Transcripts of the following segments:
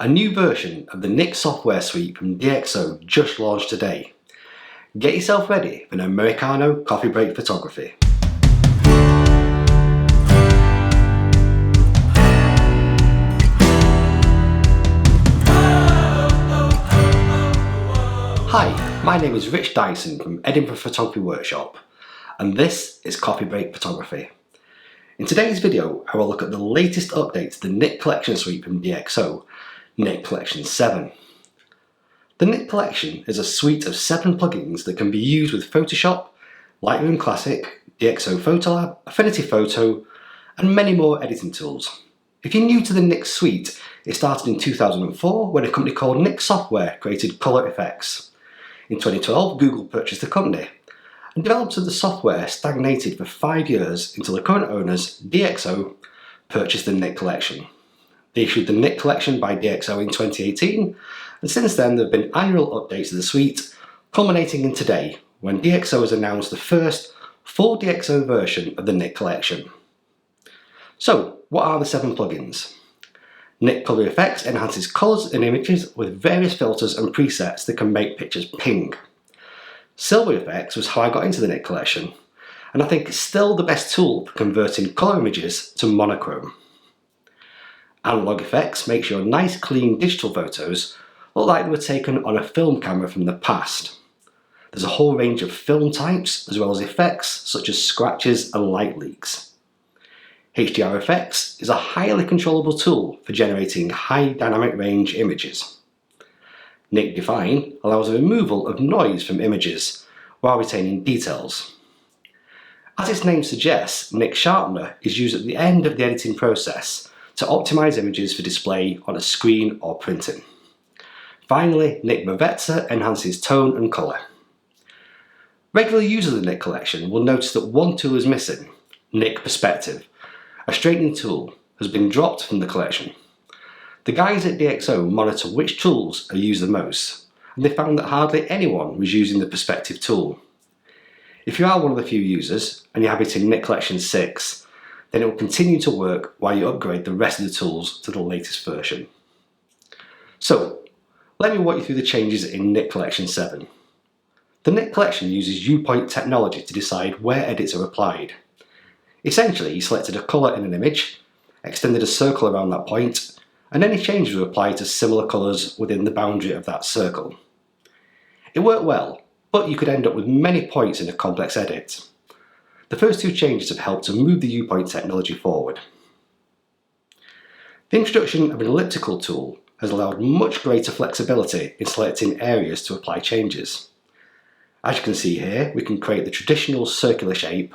A new version of the Nik Software suite from DxO just launched today. Get yourself ready for an Americano coffee break photography. Hi, my name is Rich Dyson from Edinburgh Photography Workshop, and this is Coffee Break Photography. In today's video, I will look at the latest update to the Nik Collection suite from DxO, Nik Collection 7. The Nik Collection is a suite of 7 plugins that can be used with Photoshop, Lightroom Classic, DxO Photolab, Affinity Photo, and many more editing tools. If you're new to the Nik suite, it started in 2004 when a company called Nik Software created color effects. In 2012, Google purchased the company, and development of the software stagnated for 5 years until the current owners, DxO, purchased the Nik Collection. They issued the Nik Collection by DxO in 2018, and since then there have been annual updates to the suite, culminating in today, when DxO has announced the first full DxO version of the Nik Collection. So, what are the 7 plugins? Nik Color Effects enhances colours and images with various filters and presets that can make pictures ping. Silver Effects was how I got into the Nik Collection, and I think it's still the best tool for converting colour images to monochrome. Analog Effects makes your nice clean digital photos look like they were taken on a film camera from the past. There's a whole range of film types as well as effects such as scratches and light leaks. HDR Effects is a highly controllable tool for generating high dynamic range images. Nik Define allows the removal of noise from images while retaining details. As its name suggests, Nik Sharpener is used at the end of the editing process to optimize images for display on a screen or printing. Finally, Nik Movetsa enhances tone and colour. Regular users of the Nik Collection will notice that one tool is missing, Nik Perspective. A straightening tool has been dropped from the collection. The guys at DxO monitor which tools are used the most, and they found that hardly anyone was using the Perspective tool. If you are one of the few users, and you have it in Nik Collection 6, then it will continue to work while you upgrade the rest of the tools to the latest version. So, let me walk you through the changes in Nik Collection 7. The Nik Collection uses UPoint technology to decide where edits are applied. Essentially, you selected a colour in an image, extended a circle around that point, and any changes were applied to similar colours within the boundary of that circle. It worked well, but you could end up with many points in a complex edit. The first 2 changes have helped to move the UPoint technology forward. The introduction of an elliptical tool has allowed much greater flexibility in selecting areas to apply changes. As you can see here, we can create the traditional circular shape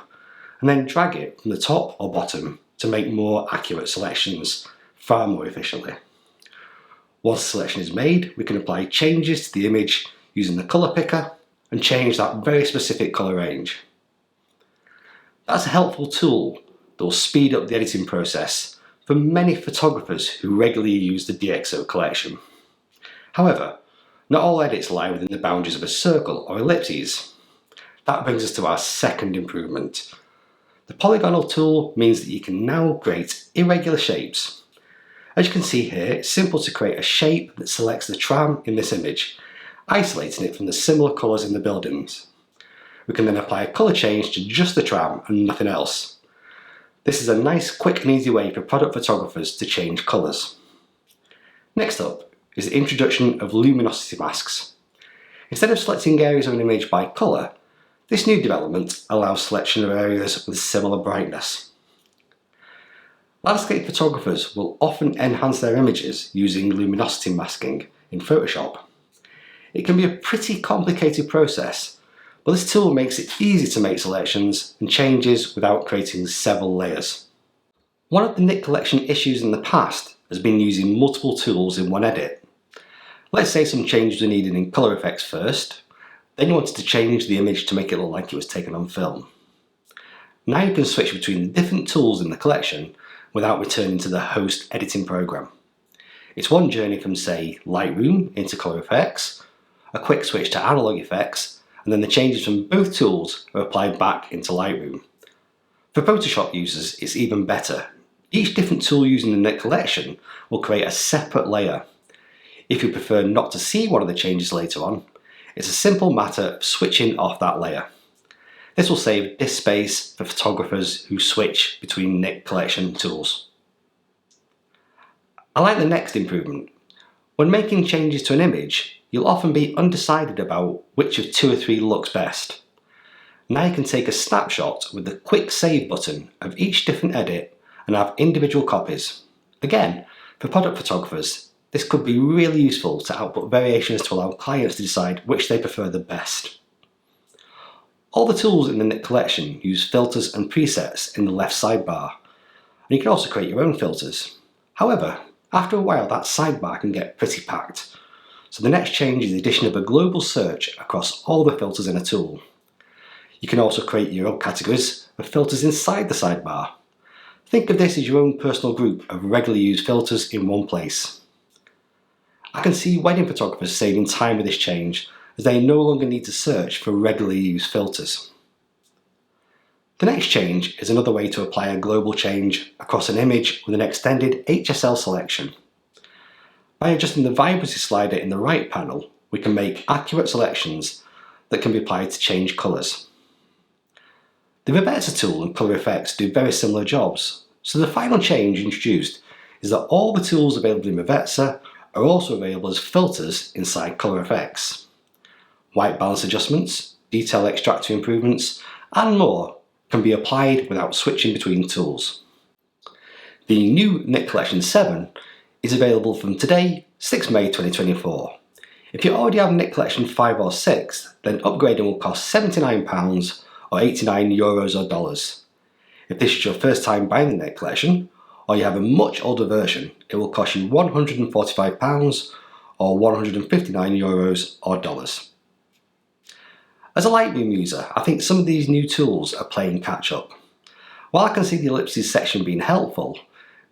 and then drag it from the top or bottom to make more accurate selections far more efficiently. Once the selection is made, we can apply changes to the image using the colour picker and change that very specific colour range. That's a helpful tool that will speed up the editing process for many photographers who regularly use the DxO collection. However, not all edits lie within the boundaries of a circle or ellipses. That brings us to our second improvement. The polygonal tool means that you can now create irregular shapes. As you can see here, it's simple to create a shape that selects the tram in this image, isolating it from the similar colours in the buildings. We can then apply a colour change to just the tram and nothing else. This is a nice, quick and easy way for product photographers to change colours. Next up is the introduction of luminosity masks. Instead of selecting areas of an image by colour, this new development allows selection of areas with similar brightness. Landscape photographers will often enhance their images using luminosity masking in Photoshop. It can be a pretty complicated process, but this tool makes it easy to make selections and changes without creating several layers. One of the Nik Collection issues in the past has been using multiple tools in one edit. Let's say some changes were needed in colour effects first, then you wanted to change the image to make it look like it was taken on film. Now you can switch between the different tools in the collection without returning to the host editing program. It's one journey from, say, Lightroom into colour effects, a quick switch to analog effects, and then the changes from both tools are applied back into Lightroom. For Photoshop users, it's even better. Each different tool using the Nik Collection will create a separate layer. If you prefer not to see one of the changes later on, it's a simple matter of switching off that layer. This will save disk space for photographers who switch between Nik Collection tools. I like the next improvement. When making changes to an image, you'll often be undecided about which of 2 or 3 looks best. Now you can take a snapshot with the quick save button of each different edit and have individual copies. Again, for product photographers, this could be really useful to output variations to allow clients to decide which they prefer the best. All the tools in the Nik Collection use filters and presets in the left sidebar, and you can also create your own filters. However, after a while that sidebar can get pretty packed, so the next change is the addition of a global search across all the filters in a tool. You can also create your own categories of filters inside the sidebar. Think of this as your own personal group of regularly used filters in one place. I can see wedding photographers saving time with this change, as they no longer need to search for regularly used filters. The next change is another way to apply a global change across an image with an extended HSL selection. By adjusting the vibrancy slider in the right panel, we can make accurate selections that can be applied to change colours. The Reverser tool and Color Effects do very similar jobs, so the final change introduced is that all the tools available in Reverser are also available as filters inside Color Effects. White balance adjustments, detail extractor improvements, and more can be applied without switching between tools. The new Nik Collection 7 is available from today, 6 May 2024. If you already have Nik Collection 5 or 6, then upgrading will cost £79 or 89 euros or dollars. If this is your first time buying the Nik Collection, or you have a much older version, it will cost you £145 or 159 euros or dollars. As a Lightroom user, I think some of these new tools are playing catch up. While I can see the ellipses section being helpful,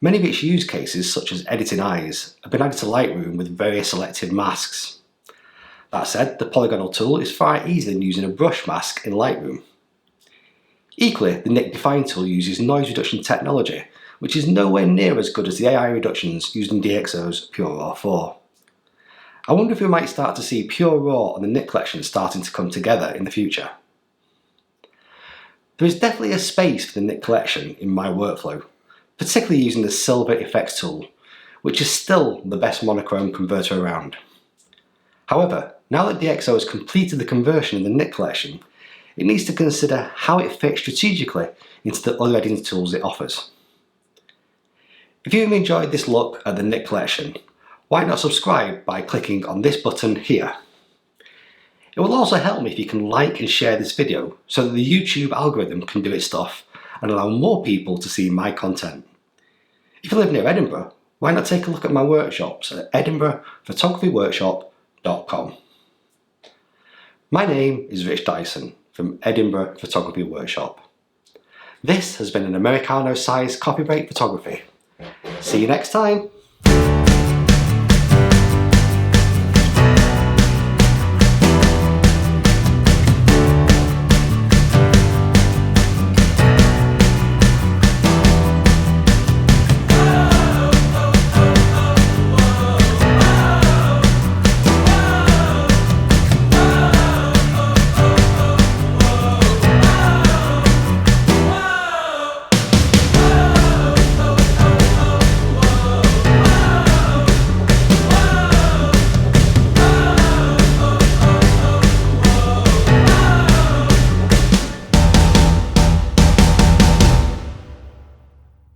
many of its use cases, such as editing eyes, have been added to Lightroom with very selective masks. That said, the polygonal tool is far easier than using a brush mask in Lightroom. Equally, the Nik Define tool uses noise reduction technology, which is nowhere near as good as the AI reductions used in DxO's Pure Raw 4. I wonder if we might start to see Pure Raw and the Nik Collection starting to come together in the future. There is definitely a space for the Nik Collection in my workflow, particularly using the Silver Effects tool, which is still the best monochrome converter around. However, now that DxO has completed the conversion of the Nik Collection, it needs to consider how it fits strategically into the other editing tools it offers. If you've enjoyed this look at the Nik Collection, why not subscribe by clicking on this button here? It will also help me if you can like and share this video so that the YouTube algorithm can do its stuff and allow more people to see my content. If you live near Edinburgh, why not take a look at my workshops at edinburghphotographyworkshop.com. My name is Rich Dyson from Edinburgh Photography Workshop. This has been an Americano-sized coffee break photography. See you next time.